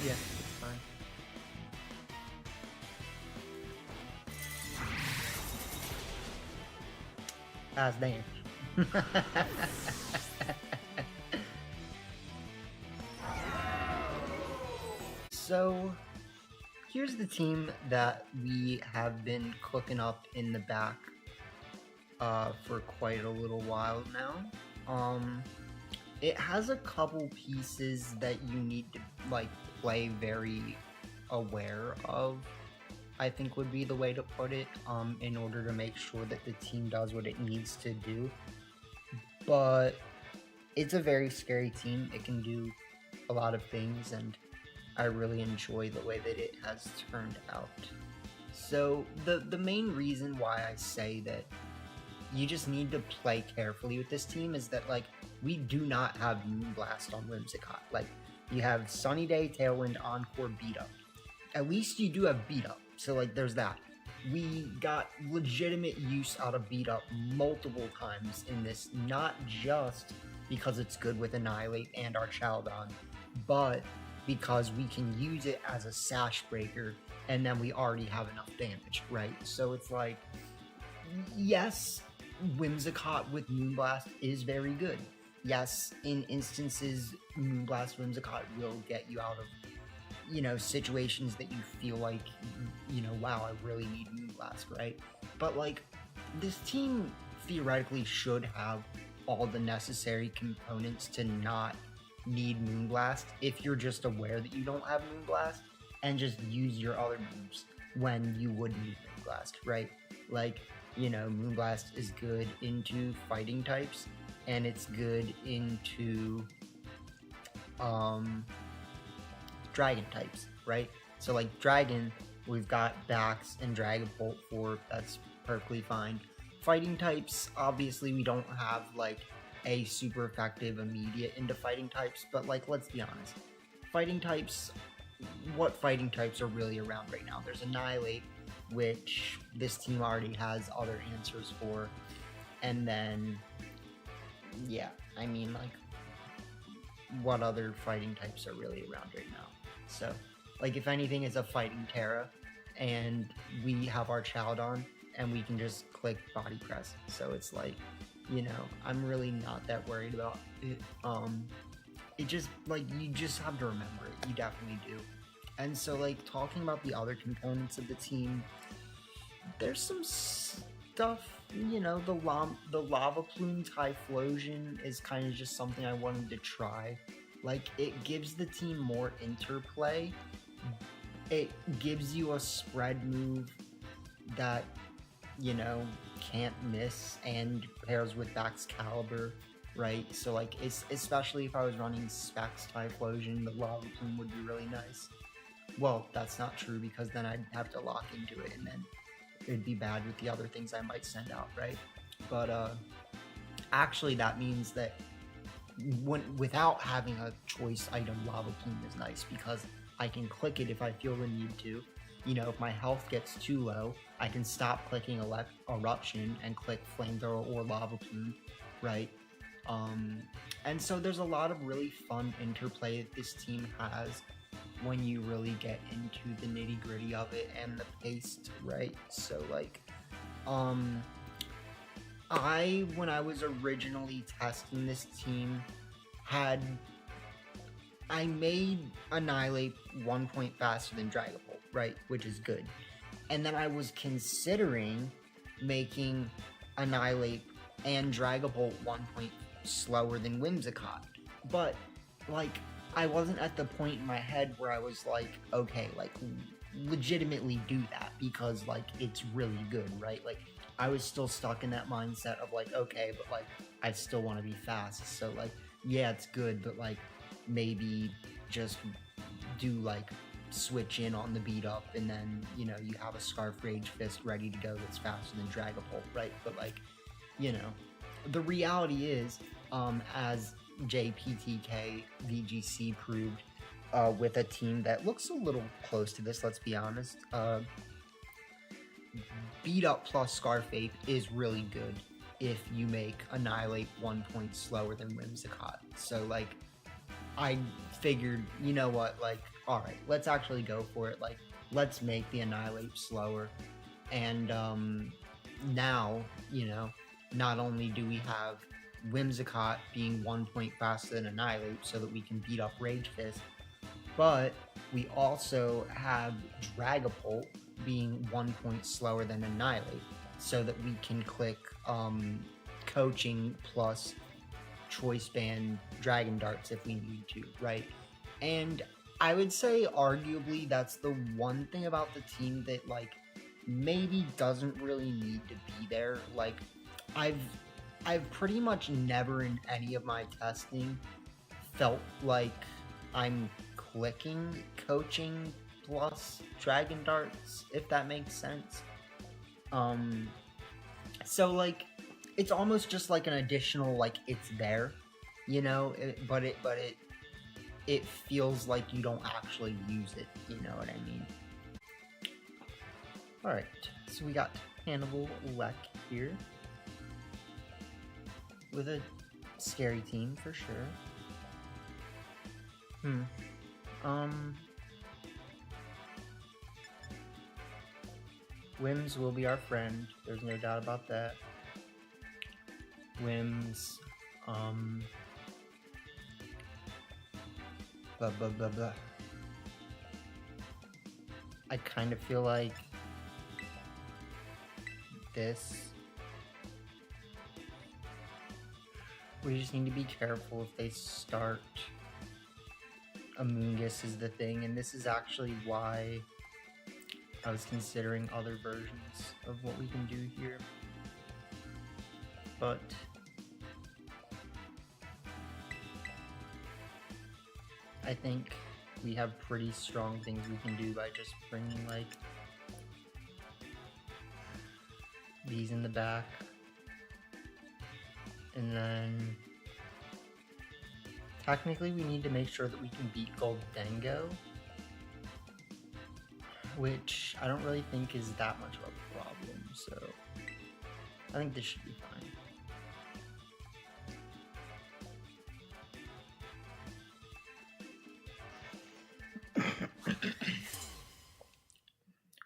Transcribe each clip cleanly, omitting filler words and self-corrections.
Yeah, it's fine. As damn. So, here's the team that we have been cooking up in the back for quite a little while now. It has a couple pieces that you need to like play very aware of. I think would be the way to put it. In order to make sure that the team does what it needs to do. But it's a very scary team. It can do a lot of things, and I really enjoy the way that it has turned out. So the main reason why I say that you just need to play carefully with this team is that like we do not have Moonblast on Whimsicott. Like you have Sunny Day, Tailwind, Encore, Beat Up. At least you do have Beat Up. So like there's that. We got legitimate use out of Beat Up multiple times in this, not just because it's good with Annihilate and our Chaldon, but because we can use it as a sash breaker and then we already have enough damage, right? So it's like, yes, Whimsicott with Moonblast is very good. Yes, in instances, Moonblast Whimsicott will get you out of, you know, situations that you feel like, you know, wow, I really need Moonblast, right? But like, this team theoretically should have all the necessary components to not need Moonblast if you're just aware that you don't have Moonblast and just use your other moves when you would need Moonblast, right? Like, you know, Moonblast is good into fighting types and it's good into dragon types, right? So like dragon, we've got Bax and Dragapult for, that's perfectly fine. Fighting types, obviously we don't have like a super effective immediate into fighting types, but like let's be honest, fighting types, what fighting types are really around right now? There's Annihilate, which this team already has other answers for, and then yeah, I mean like what other fighting types are really around right now? So like if anything is a fighting Terra, and we have our Chaldon and we can just click body press, so it's like, you know, I'm really not that worried about it. It just like, you just have to remember it, you definitely do. And so like talking about the other components of the team, there's some stuff, you know, the Lava Plume Typhlosion is kind of just something I wanted to try. Like, it gives the team more interplay. It gives you a spread move that, you know, can't miss and pairs with Excalibur, right? So like, it's, especially if I was running Specs Typhlosion, the Lava Plume would be really nice. Well, that's not true because then I'd have to lock into it and then it'd be bad with the other things I might send out, right? But actually that means that without having a choice item, Lava Plume is nice because I can click it if I feel the need to. You know, if my health gets too low, I can stop clicking Eruption and click Flamethrower or Lava Plume, right? And so there's a lot of really fun interplay that this team has when you really get into the nitty gritty of it and the pace, right? So like, when I was originally testing this team, I made Annihilate 1 point faster than Dragapult, right? Which is good. And then I was considering making Annihilate and Dragapult 1 point slower than Whimsicott. But, like, I wasn't at the point in my head where I was like, okay, like, legitimately do that because, like, it's really good, right? Like, I was still stuck in that mindset of like, okay, but like, I still want to be fast. So like, yeah, it's good, but like, maybe just do like switch in on the beat up and then, you know, you have a Scarf Rage Fist ready to go that's faster than Dragapult, right? But like, you know, the reality is, as JPTK VGC proved, with a team that looks a little close to this, let's be honest, Beat Up plus Scarf Ape is really good if you make Annihilate 1 point slower than Whimsicott. So like, I figured, you know what, like, alright, let's actually go for it. Like, let's make the Annihilate slower. And now, you know, not only do we have Whimsicott being 1 point faster than Annihilate so that we can beat up Rage Fist, but we also have Dragapult being 1 point slower than Annihilate so that we can click Coaching plus Choice Band Dragon Darts if we need to, right? And I would say arguably that's the one thing about the team that, like, maybe doesn't really need to be there. Like, I've pretty much never in any of my testing felt like I'm clicking Coaching plus Dragon Darts, if that makes sense. So, like, it's almost just like an additional, like, it's there, you know, but it feels like you don't actually use it, you know what I mean? Alright, so we got Hannibal Leck here with a scary team for sure. Whims will be our friend, there's no doubt about that. Whims, blah blah blah blah. I kind of feel like this. We just need to be careful if they start Amoonguss is the thing, and this is actually why I was considering other versions of what we can do here. But I think we have pretty strong things we can do by just bringing, like, these in the back. And then technically we need to make sure that we can beat Goldengo, which I don't really think is that much of a problem, so I think this should be fine.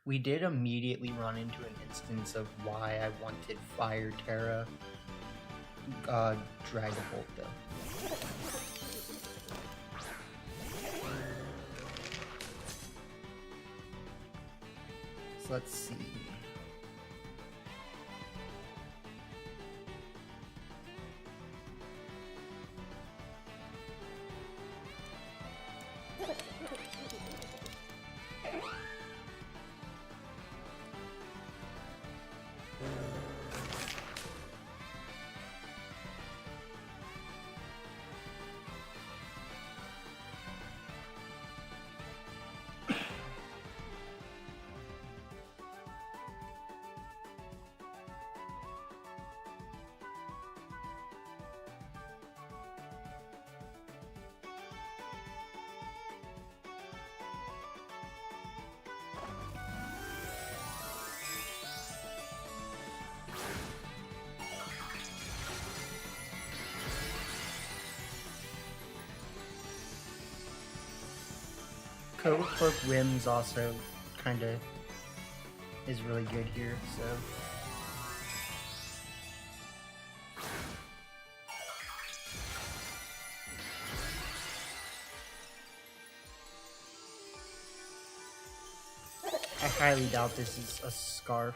We did immediately run into an instance of why I wanted Fire Terra Dragapult though. So let's see. Cloak Whims also kind of is really good here, so. I highly doubt this is a Scarf.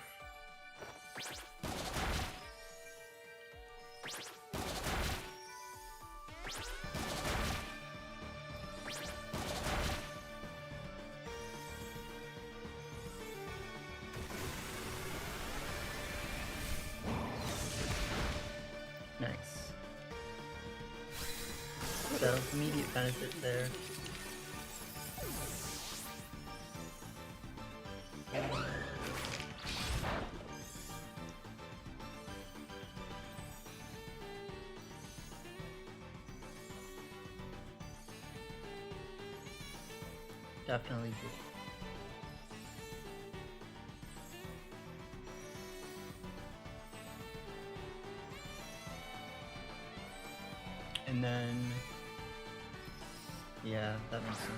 Nice. So, immediate benefit there. Definitely good. And then Yeah, that makes sense.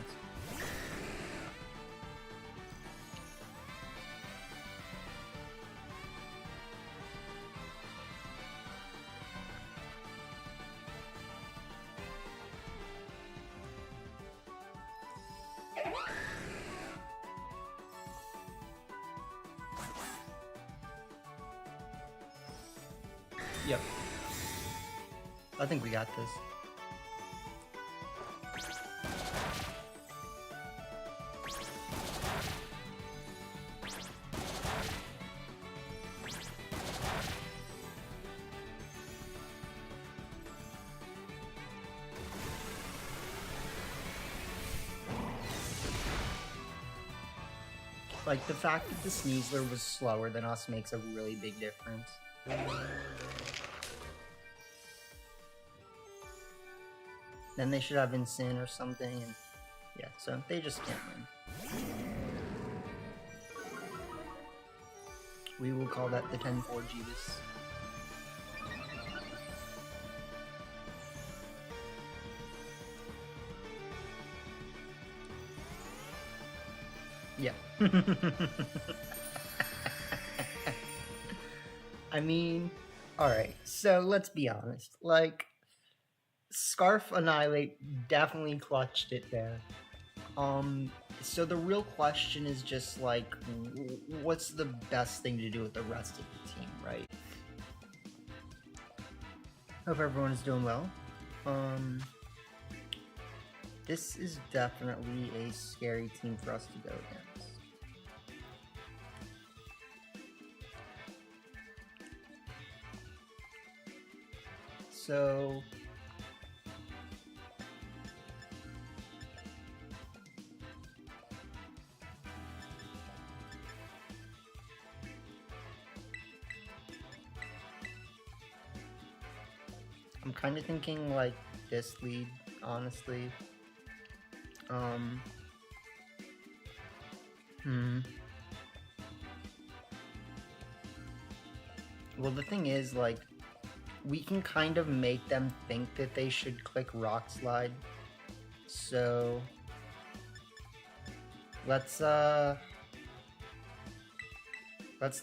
Yep. I think we got this. Like, the fact that the Sneasler was slower than us makes a really big difference. Then they should have Insane or something, and yeah, so they just can't win. We will call that the 10-4 Jeebus. Yeah. I mean, alright, so let's be honest. Like, Scarf Annihilate definitely clutched it there. So the real question is just like, what's the best thing to do with the rest of the team, right? Hope everyone is doing well. This is definitely a scary team for us to go against. So I'm kind of thinking like this lead, honestly. Well, the thing is, like, we can kind of make them think that they should click Rock Slide. So let's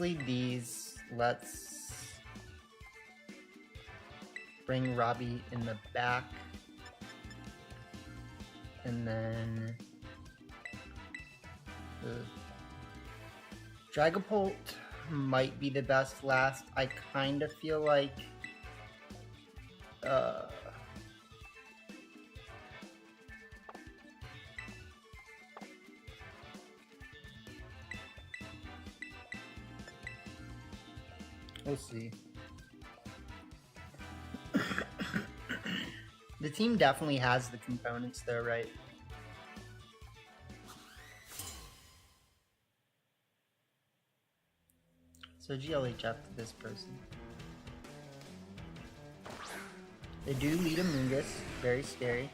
lead these. Let's bring Robbie in the back. And then Dragapult might be the best last. I kind of feel like we'll see. The team definitely has the components though, right? So GLHF to this person. They do lead a Mungus, very scary.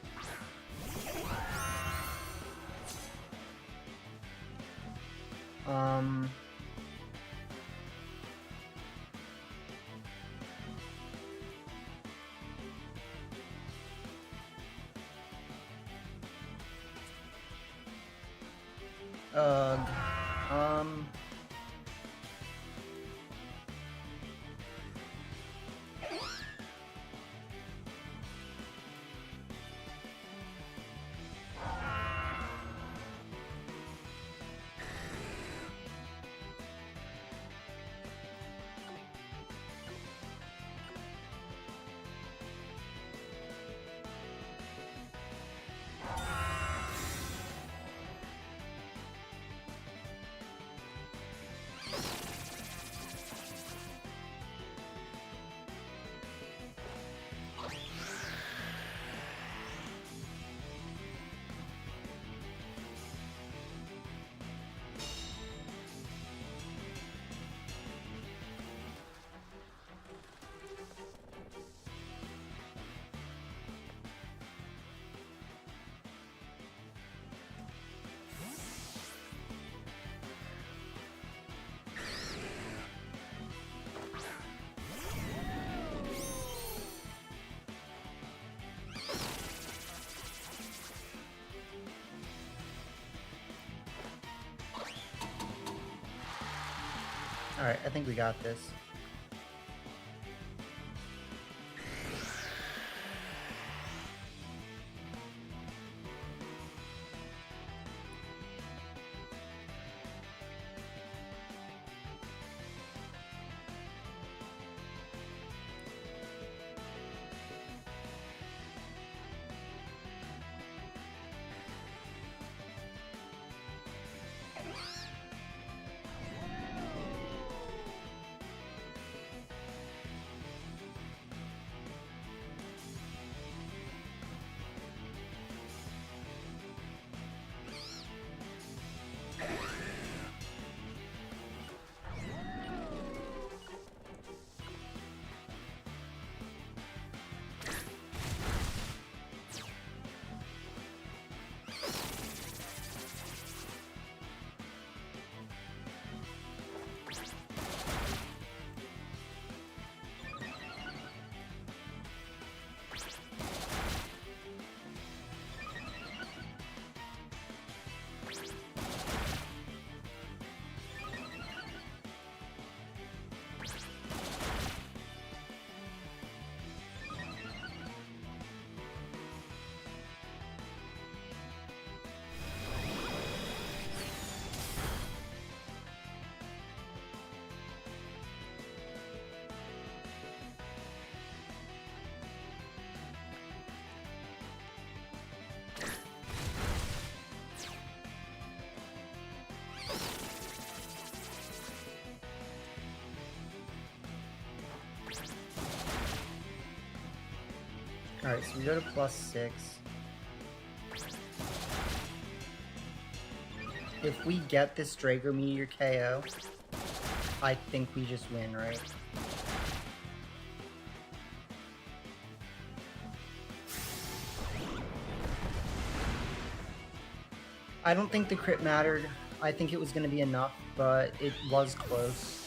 Alright, I think we got this. Alright, so we go to +6. If we get this Draco Meteor KO, I think we just win, right? I don't think the crit mattered. I think it was going to be enough, but it was close.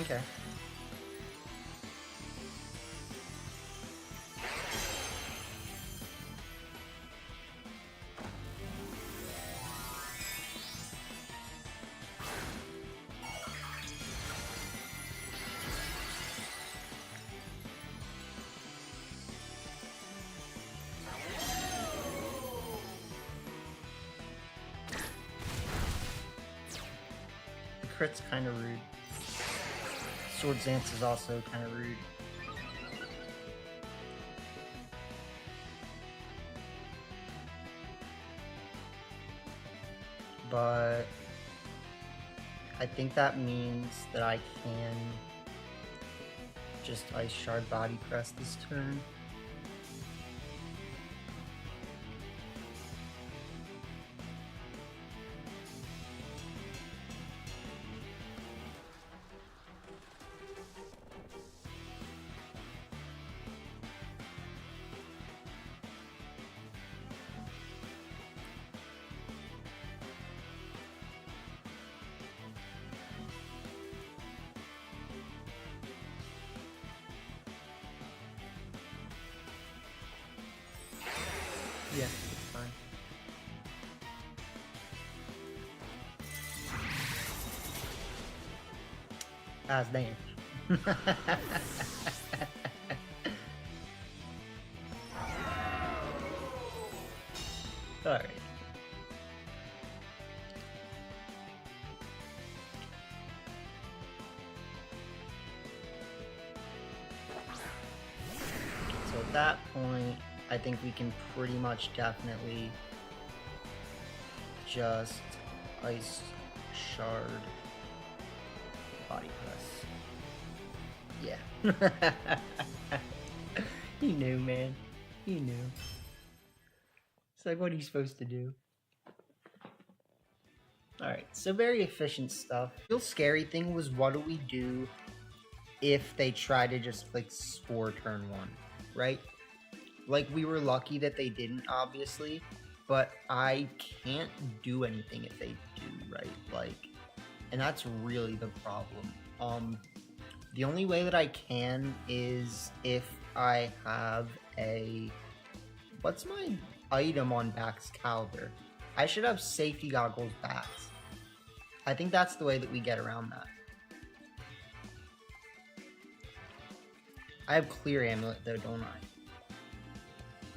Okay. The crit's kind of rude. Sword Dance is also kind of rude. But I think that means that I can just Ice Shard Body Press this turn. Yeah, it's fine. As damn. Alright. So at that point, I think we can pretty much definitely just Ice Shard Body Press. Yeah. He knew, man. He knew. It's like, what are you supposed to do? Alright, so very efficient stuff. The real scary thing was, what do we do if they try to just click Spore turn 1, right? Like, we were lucky that they didn't, obviously, but I can't do anything if they do, right? Like, and that's really the problem. The only way that I can is if I have a... What's my item on Back's Caliber? I should have safety goggles bats. I think that's the way that we get around that. I have clear amulet though, don't I?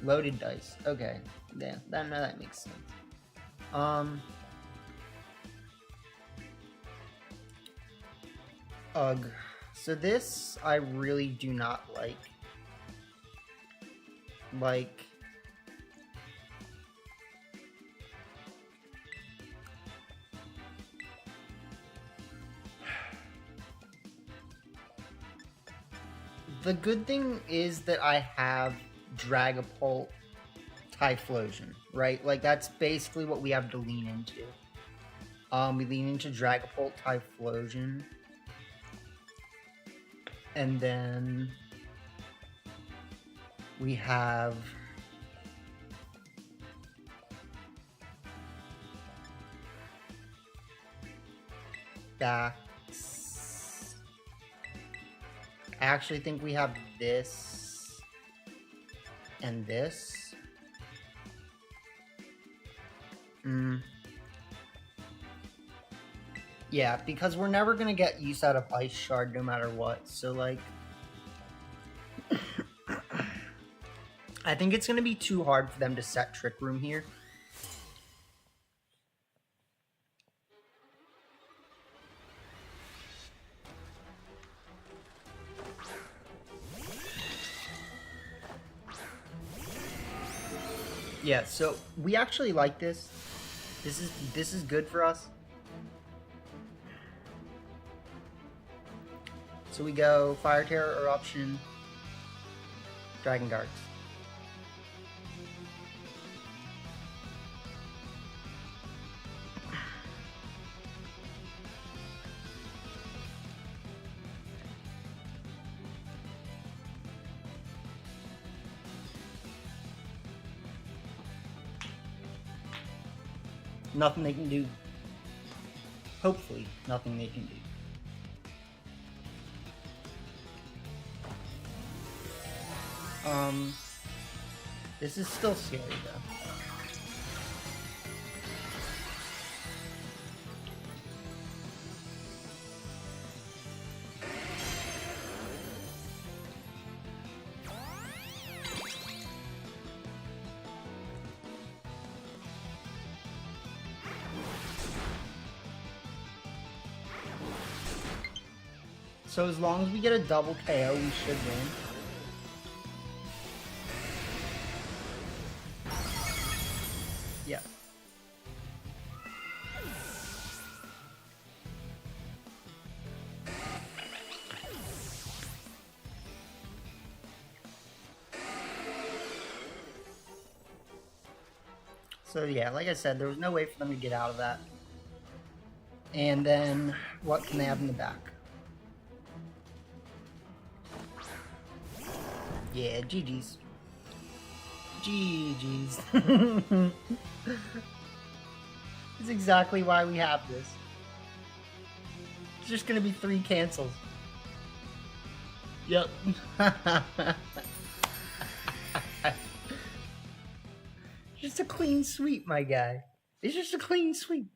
Loaded dice. Okay. Yeah, that makes sense. Ugh. So this I really do not like. Like, the good thing is that I have Dragapult Typhlosion, right? Like, that's basically what we have to lean into. We lean into Dragapult Typhlosion. And then we have Backs. I actually think we have this and this. Yeah, because we're never gonna get use out of Ice Shard no matter what, so like... I think it's gonna be too hard for them to set Trick Room here. Yeah, so we actually like this. This is good for us. So we go Fire Terror Eruption, Dragon Darts. Nothing they can do. Hopefully, nothing they can do. This is still scary though. So as long as we get a double KO, we should win. Yeah. So yeah, like I said, there was no way for them to get out of that. And then, what can they have in the back? Yeah, GG's. GG's. That's exactly why we have this. It's just gonna be 3 cancels. Yep. Just a clean sweep, my guy. It's just a clean sweep.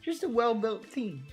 Just a well-built team.